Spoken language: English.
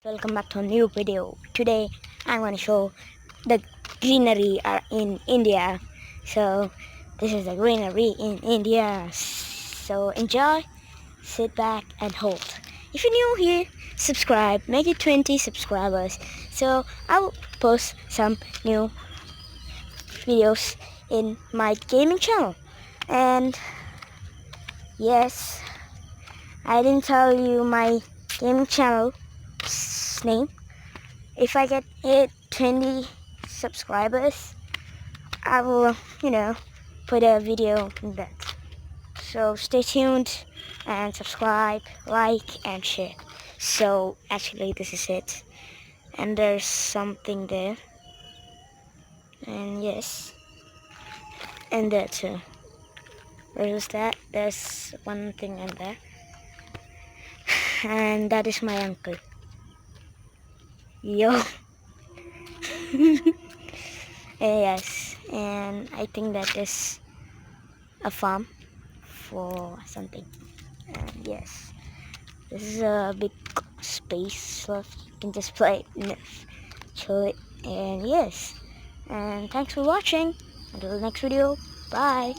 Welcome back to a new video. Today I'm going to show the greenery in India. So this is the greenery in India. So enjoy, sit back and hold. If you're new here, subscribe, make it 20 subscribers. So I'll post some new videos in my gaming channel. And yes, I didn't tell you my gaming channel name. If I get 20 subscribers, I will, put a video in that. So stay tuned and subscribe, like, and share. So actually, this is it. And there's something there. And yes, and there too. Where's that? There's one thing in there. And that is my uncle. Yo. Yes, and I think that is a farm for something. And yes, this is a big space, so you can just play it, chill it, and yes. And thanks for watching. Until the next video, bye.